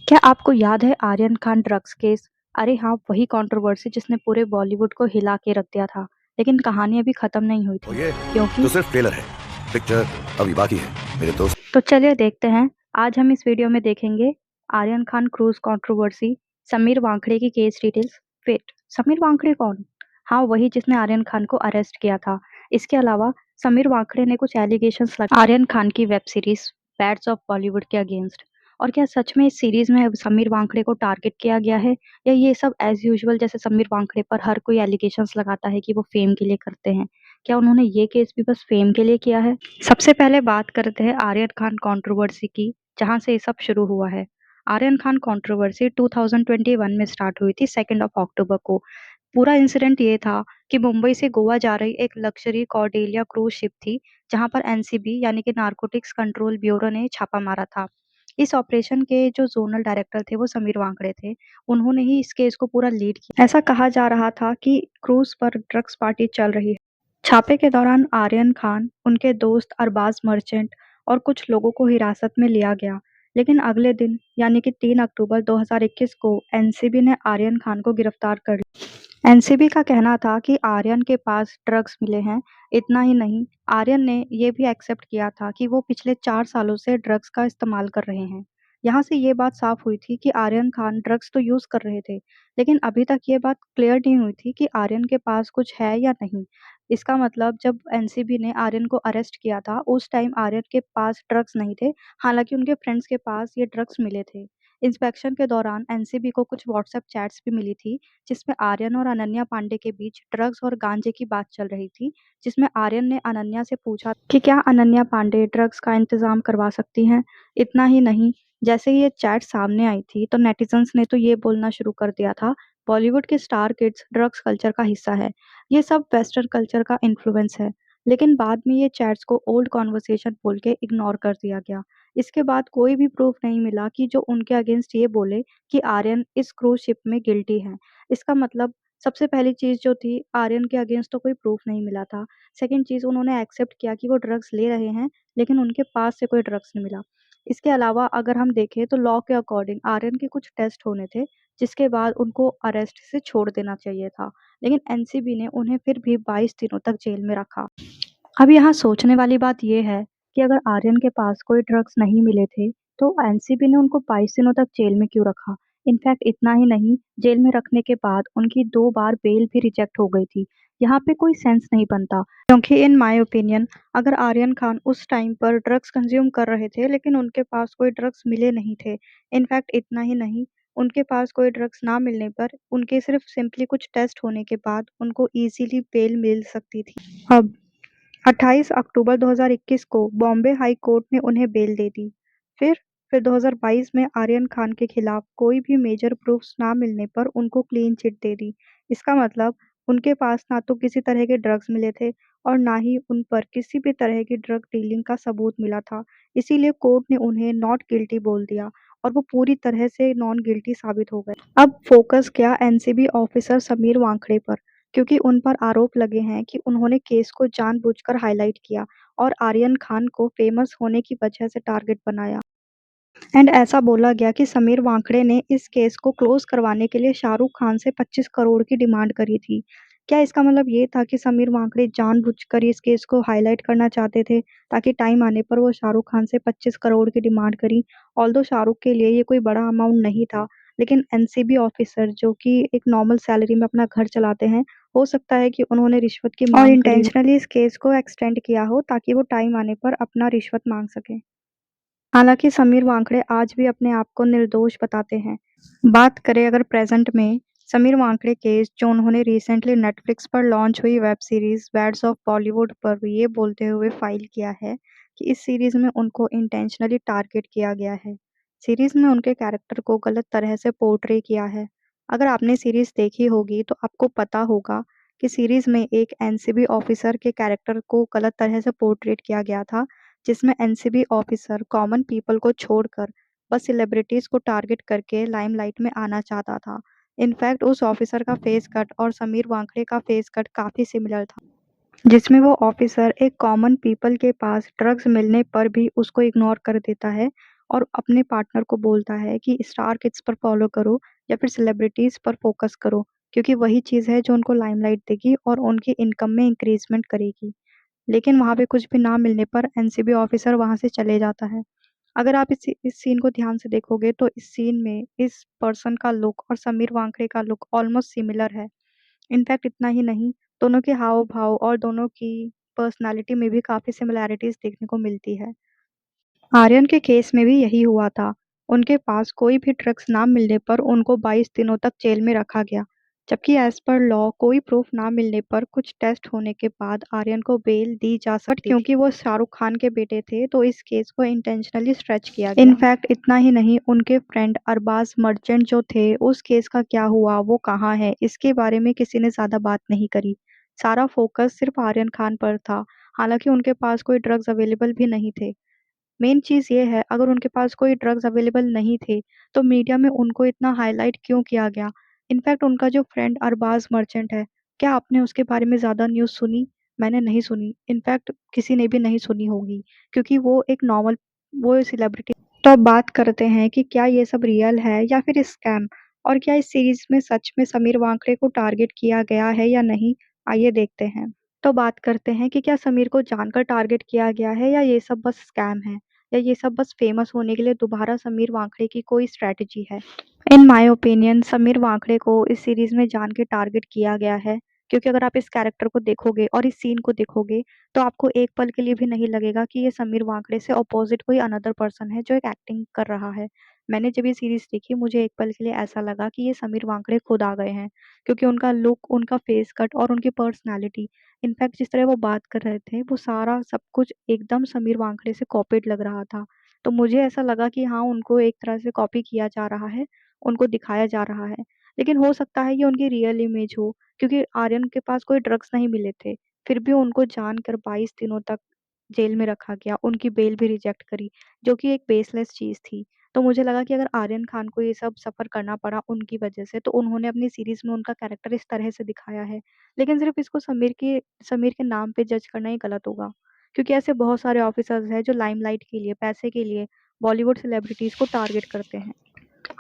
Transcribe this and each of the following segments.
क्या आपको याद है आर्यन खान ड्रग्स केस? अरे हाँ, वही कंट्रोवर्सी जिसने पूरे बॉलीवुड को हिला के रख दिया था। लेकिन कहानी अभी खत्म नहीं हुई और थी। ये क्योंकि तो सिर्फ ट्रेलर है। पिक्चर अभी बाकी है मेरे दोस्त। तो चलिए देखते हैं। आज हम इस वीडियो में देखेंगे आर्यन खान क्रूज कंट्रोवर्सी, समीर वांखड़े की case details. Wait, Sameer Wankhede कौन? हाँ, वही जिसने आर्यन खान को अरेस्ट किया था। इसके अलावा समीर वांखड़े ने कुछ एलिगेशंस लगा आर्यन खान की web series bads of Bollywood के अगेंस्ट। और क्या सच में इस सीरीज में समीर वांखड़े को टारगेट किया गया है, या ये सब एज यूजुअल जैसे समीर वांखड़े पर हर कोई एलिगेशंस लगाता है कि वो फेम के लिए करते हैं? क्या उन्होंने ये केस भी बस फेम के लिए किया है? सबसे पहले बात करते हैं आर्यन खान कंट्रोवर्सी की, जहां से ये सब शुरू हुआ है। आर्यन खान कंट्रोवर्सी 2021 में स्टार्ट हुई थी 2 अक्टूबर को। पूरा इंसिडेंट ये था कि मुंबई से गोवा जा रही एक लग्जरी कॉर्डेलिया क्रूज शिप थी, जहां पर एनसीबी यानी कि नारकोटिक्स कंट्रोल ब्यूरो ने छापा मारा था। इस ऑपरेशन के जो जोनल डायरेक्टर थे वो समीर वांकड़े थे। उन्होंने ही इस केस को पूरा लीड किया। ऐसा कहा जा रहा था कि क्रूज पर ड्रग्स पार्टी चल रही है। छापे के दौरान आर्यन खान, उनके दोस्त अरबाज मर्चेंट और कुछ लोगों को हिरासत में लिया गया। लेकिन अगले दिन यानी कि 3 अक्टूबर 2021 को एनसीबी ने आर्यन खान को गिरफ्तार कर लिया। एनसीबी का कहना था कि आर्यन के पास ड्रग्स मिले हैं। इतना ही नहीं, आर्यन ने ये भी एक्सेप्ट किया था कि वो पिछले 4 सालों से ड्रग्स का इस्तेमाल कर रहे हैं। यहाँ से ये बात साफ हुई थी कि आर्यन खान ड्रग्स तो यूज कर रहे थे, लेकिन अभी तक ये बात क्लियर नहीं हुई थी कि आर्यन के पास कुछ है या नहीं। इसका मतलब जब एनसीबी ने आर्यन को अरेस्ट किया था, उस टाइम आर्यन के पास ड्रग्स नहीं थे। हालांकि उनके फ्रेंड्स के पास ये ड्रग्स मिले थे। इंस्पेक्शन के दौरान एनसीबी को कुछ व्हाट्सएप चैट्स भी मिली थी, जिसमें आर्यन और अनन्या पांडे के बीच ड्रग्स और गांजे की बात चल रही थी। जिसमें आर्यन ने अनन्या से पूछा कि क्या अनन्या पांडे ड्रग्स का इंतजाम करवा सकती हैं। इतना ही नहीं, जैसे ही ये चैट सामने आई थी तो नेटिजन्स ने तो ये बोलना शुरू कर दिया था, बॉलीवुड के स्टार किड्स ड्रग्स कल्चर का हिस्सा है। ये सब वेस्टर्न कल्चर का इन्फ्लुएंस है। लेकिन बाद में ये चैट्स को ओल्ड कॉन्वर्सेशन बोल के इग्नोर कर दिया गया। इसके बाद कोई भी प्रूफ नहीं मिला कि जो उनके अगेंस्ट ये बोले कि आर्यन इस क्रूज शिप में गिल्टी है। इसका मतलब सबसे पहली चीज जो थी, आर्यन के अगेंस्ट तो कोई प्रूफ नहीं मिला था। सेकंड चीज, उन्होंने एक्सेप्ट किया कि वो ड्रग्स ले रहे हैं, लेकिन उनके पास से कोई ड्रग्स नहीं मिला। इसके अलावा अगर हम देखें तो लॉ के अकॉर्डिंग आर्यन के कुछ टेस्ट होने थे, जिसके बाद उनको अरेस्ट से छोड़ देना चाहिए था। लेकिन एनसीबी ने उन्हें फिर भी 22 दिनों तक जेल में रखा। अब यहाँ सोचने वाली बात यह है कि अगर आर्यन के पास कोई ड्रग्स नहीं मिले थे, तो एनसीबी ने उनको 22 दिनों तक जेल में क्यों रखा? इनफैक्ट इतना ही नहीं, जेल में रखने के बाद उनकी 2 बार बेल भी रिजेक्ट हो गई थी। यहाँ पे कोई सेंस नहीं बनता, क्योंकि इन माय ओपिनियन अगर आर्यन खान उस टाइम पर ड्रग्स कंज्यूम कर रहे थे, लेकिन उनके पास कोई ड्रग्स मिले नहीं थे। इनफैक्ट इतना ही नहीं, उनके पास कोई ड्रग्स ना मिलने पर उनके सिर्फ सिंपली कुछ टेस्ट होने के बाद उनको इजीली बेल मिल सकती थी। अब 28 अक्टूबर 2021 को बॉम्बे हाई कोर्ट ने उन्हें बेल दे दी। फिर 2022 में आर्यन खान के खिलाफ कोई भी मेजर प्रूफ्स ना मिलने पर उनको क्लीन चिट दे दी। इसका मतलब उनके पास ना तो किसी तरह के ड्रग्स मिले थे, और ना ही उन पर किसी भी तरह की ड्रग डीलिंग का सबूत मिला था। इसीलिए कोर्ट ने उन्हें नॉट गिल्टी बोल दिया, और वो पूरी तरह से नॉन गिल्टी साबित हो गए। अब फोकस किया एनसीबी ऑफिसर समीर वांखड़े पर, क्योंकि उन पर आरोप लगे हैं कि उन्होंने केस को जानबूझकर हाईलाइट किया और आर्यन खान को फेमस होने की वजह से टारगेट बनाया। एंड ऐसा बोला गया कि समीर वांकड़े ने इस केस को क्लोज करवाने के लिए शाहरुख खान से 25 करोड़ की डिमांड करी थी। क्या इसका मतलब ये था कि समीर वांकड़े जानबूझकर इस केस को हाईलाइट करना चाहते थे, ताकि टाइम आने पर वो शाहरुख खान से 25 करोड़ की डिमांड करी? ऑल्दो शाहरुख के लिए ये कोई बड़ा अमाउंट नहीं था, लेकिन एनसीबी ऑफिसर जो कि एक नॉर्मल सैलरी में अपना घर चलाते हैं, हो सकता है कि उन्होंने रिश्वत की मांग करी हो और इंटेंशनली इस केस को एक्सटेंड किया हो, ताकि वो टाइम आने पर अपना रिश्वत मांग सके। हालांकि समीर वांकड़े आज भी अपने आप को निर्दोष बताते हैं। बात करें अगर प्रेजेंट में, समीर वांकड़े केस जो उन्होंने रिसेंटली नेटफ्लिक्स पर लॉन्च हुई web series bads of Bollywood पर ये बोलते हुए फाइल किया है कि इस सीरीज में उनको इंटेंशनली टारगेट किया गया है। सीरीज में उनके कैरेक्टर को गलत तरह से पोर्ट्रे किया है। अगर आपने सीरीज देखी होगी तो आपको पता होगा कि सीरीज में एक एनसीबी ऑफिसर के कैरेक्टर को गलत तरह से पोर्ट्रेट किया गया था, जिसमें एनसीबी ऑफिसर कॉमन पीपल को छोड़कर बस सेलिब्रिटीज को टारगेट करके लाइमलाइट में आना चाहता था। इनफैक्ट उस ऑफिसर का फेस कट और समीर वांकड़े का फेस कट काफी सिमिलर था, जिसमें वो ऑफिसर एक कॉमन पीपल के पास ड्रग्स मिलने पर भी उसको इग्नोर कर देता है और अपने पार्टनर को बोलता है कि स्टार किड्स पर फॉलो करो या फिर सेलिब्रिटीज़ पर फोकस करो, क्योंकि वही चीज़ है जो उनको लाइमलाइट देगी और उनकी इनकम में इंक्रीज़मेंट करेगी। लेकिन वहाँ पे कुछ भी ना मिलने पर एनसीबी ऑफिसर वहाँ से चले जाता है। अगर आप इस सीन को ध्यान से देखोगे तो इस सीन में इस पर्सन का लुक और समीर वांकड़े का लुक ऑलमोस्ट सिमिलर है। इनफैक्ट इतना ही नहीं, दोनों के हाव-भाव और दोनों की पर्सनैलिटी में भी काफ़ी सिमिलैरिटीज़ देखने को मिलती है। आर्यन के केस में भी यही हुआ था। उनके पास कोई भी ड्रग्स ना मिलने पर उनको 22 दिनों तक जेल में रखा गया, जबकि एज़ पर लॉ कोई प्रूफ ना मिलने पर कुछ टेस्ट होने के बाद आर्यन को बेल दी जा सकती थी। बट क्योंकि वो शाहरुख खान के बेटे थे, तो इस केस को इंटेंशनली स्ट्रेच किया गया। इनफैक्ट इतना ही नहीं, उनके फ्रेंड अरबाज मर्चेंट जो थे, उस केस का क्या हुआ, वो कहाँ है, इसके बारे में किसी ने ज़्यादा बात नहीं करी। सारा फोकस सिर्फ आर्यन खान पर था, हालांकि उनके पास कोई ड्रग्स अवेलेबल भी नहीं थे। मेन चीज़ ये है, अगर उनके पास कोई ड्रग्स अवेलेबल नहीं थे, तो मीडिया में उनको इतना हाइलाइट क्यों किया गया? इनफैक्ट उनका जो फ्रेंड अरबाज़ मर्चेंट है, क्या आपने उसके बारे में ज़्यादा न्यूज़ सुनी? मैंने नहीं सुनी। इनफैक्ट किसी ने भी नहीं सुनी होगी, क्योंकि वो सेलिब्रिटी। तो अब बात करते हैं कि क्या ये सब रियल है या फिर स्कैम? और क्या इस सीरीज़ में सच में समीर वांकड़े को टारगेट किया गया है या नहीं? आइए देखते हैं। तो बात करते हैं कि क्या समीर को जानकर टारगेट किया गया है या ये सब बस स्कैम है, या ये सब बस फेमस होने के लिए दोबारा समीर वांकड़े की कोई स्ट्रैटेजी है। इन माय ओपिनियन समीर वांकड़े को इस सीरीज में जान के टारगेट किया गया है, क्योंकि अगर आप इस कैरेक्टर को देखोगे और इस सीन को देखोगे तो आपको एक पल के लिए भी नहीं लगेगा कि ये समीर वांकड़े से अपोजिट कोई अनदर पर्सन है जो एक एक्टिंग कर रहा है। मैंने जब ये सीरीज देखी, मुझे एक पल के लिए ऐसा लगा कि ये समीर वांकड़े खुद आ गए हैं, क्योंकि उनका लुक, उनका फेस कट और उनकी पर्सनैलिटी, इनफैक्ट जिस तरह वो बात कर रहे थे, वो सारा सब कुछ एकदम समीर वांकड़े से कॉपीड लग रहा था। तो मुझे ऐसा लगा कि हाँ, उनको एक तरह से कॉपी किया जा रहा है, उनको दिखाया जा रहा है। लेकिन हो सकता है ये उनकी रियल इमेज हो, क्योंकि आर्यन के पास कोई ड्रग्स नहीं मिले थे, फिर भी उनको जानकर 22 दिनों तक जेल में रखा गया, उनकी बेल भी रिजेक्ट करी, जो कि एक बेसलेस चीज़ थी। तो मुझे लगा कि अगर आर्यन खान को ये सब सफ़र करना पड़ा उनकी वजह से, तो उन्होंने अपनी सीरीज़ में उनका कैरेक्टर इस तरह से दिखाया है। लेकिन सिर्फ़ इसको समीर के नाम पे जज करना ही गलत होगा, क्योंकि ऐसे बहुत सारे ऑफ़िसर्स हैं जो लाइमलाइट के लिए, पैसे के लिए बॉलीवुड सेलिब्रिटीज़ को टारगेट करते हैं।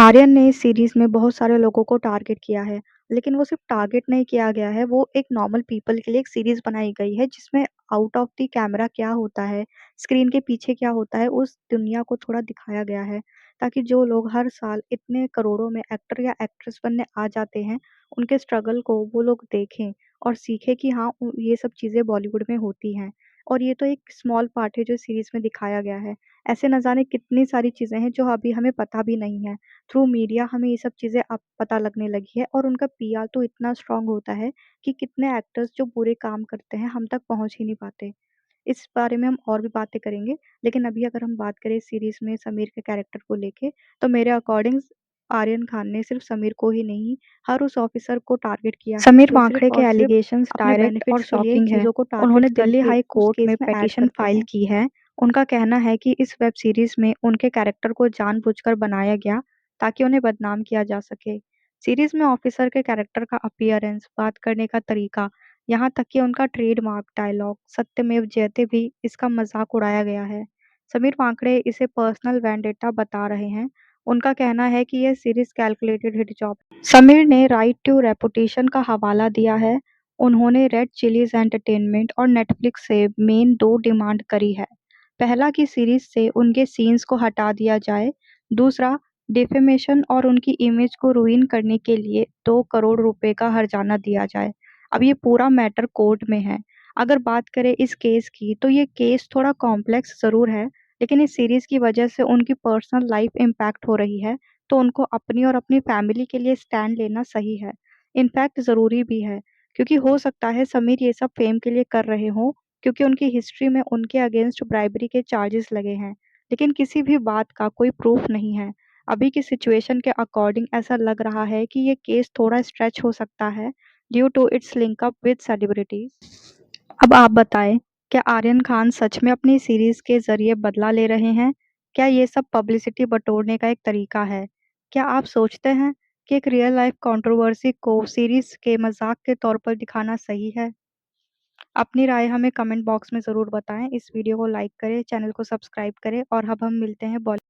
आर्यन ने इस सीरीज में बहुत सारे लोगों को टारगेट किया है, लेकिन वो सिर्फ टारगेट नहीं किया गया है, वो एक नॉर्मल पीपल के लिए एक सीरीज बनाई गई है जिसमें आउट ऑफ द कैमरा क्या होता है, स्क्रीन के पीछे क्या होता है, उस दुनिया को थोड़ा दिखाया गया है, ताकि जो लोग हर साल इतने करोड़ों में एक्टर या एक्ट्रेस बनने आ जाते हैं, उनके स्ट्रगल को वो लोग देखें और सीखें कि हाँ, ये सब चीज़ें बॉलीवुड में होती हैं। और ये तो एक स्मॉल पार्ट है जो सीरीज में दिखाया गया है। ऐसे न जाने कितनी सारी चीज़ें हैं जो अभी हमें पता भी नहीं है। थ्रू मीडिया हमें ये सब चीज़ें अब पता लगने लगी है, और उनका पीआर तो इतना स्ट्रांग होता है कि कितने एक्टर्स जो बुरे काम करते हैं हम तक पहुंच ही नहीं पाते। इस बारे में हम और भी बातें करेंगे, लेकिन अभी अगर हम बात करें इस सीरीज में समीर के कैरेक्टर को लेके, तो मेरे अकॉर्डिंग आर्यन खान ने सिर्फ समीर को ही नहीं, हर उस ऑफिसर को टारगेट किया है समीर जो सिर्फ वांकड़े के और सिर्फ एलिगेशंस अपने डायरेक्ट और बेनिफिट्स के लिए शॉकिंग है। चीज़ों को उन्होंने टारगेट दिल्ली करके हाई उस कोर्ट केस में में ऐड पिटीशन करते फाइल हैं। की है। उनका कहना है कि इस वेब सीरीज में उनके कैरेक्टर को जानबूझकर बनाया गया ताकि उन्हें बदनाम किया जा सके। सीरीज में ऑफिसर के कैरेक्टर का अपीयरेंस, बात करने का तरीका, यहाँ तक कि उनका ट्रेडमार्क डायलॉग सत्यमेव जयते भी इसका मजाक उड़ाया गया है। समीर वांकड़े इसे पर्सनल वेंडेटा बता रहे हैं। उनका कहना है कि यह series calculated hit job. Sameer ने राइट टू रेपुटेशन का हवाला दिया है। उन्होंने रेड चिलीज एंटरटेनमेंट और नेटफ्लिक्स से मेन 2 डिमांड करी है। पहला कि सीरीज से उनके सीन्स को हटा दिया जाए, दूसरा डिफेमेशन और उनकी इमेज को रुइन करने के लिए 2 करोड़ रुपए का हर्जाना दिया जाए। अब ये पूरा मैटर कोर्ट में है। अगर बात करें इस केस की, तो ये केस थोड़ा कॉम्प्लेक्स ज़रूर है, लेकिन इस सीरीज की वजह से उनकी पर्सनल लाइफ इम्पैक्ट हो रही है, तो उनको अपनी और अपनी फैमिली के लिए स्टैंड लेना सही है। इनफैक्ट ज़रूरी भी है, क्योंकि हो सकता है समीर ये सब फेम के लिए कर रहे हों, क्योंकि उनकी हिस्ट्री में उनके अगेंस्ट ब्राइबरी के चार्जेस लगे हैं, लेकिन किसी भी बात का कोई प्रूफ नहीं है। अभी की सिचुएशन के अकॉर्डिंग ऐसा लग रहा है कि ये केस थोड़ा स्ट्रेच हो सकता है due to its link up with celebrities. अब आप बताएं, क्या आर्यन खान सच में अपनी सीरीज के जरिए बदला ले रहे हैं? क्या ये सब पब्लिसिटी बटोरने का एक तरीका है? क्या आप सोचते हैं कि एक रियल लाइफ कंट्रोवर्सी को सीरीज के मजाक के तौर पर दिखाना सही है? अपनी राय हमें कमेंट बॉक्स में ज़रूर बताएं। इस वीडियो को लाइक करें, चैनल को सब्सक्राइब करें, और अब हम मिलते हैं बॉलीवुड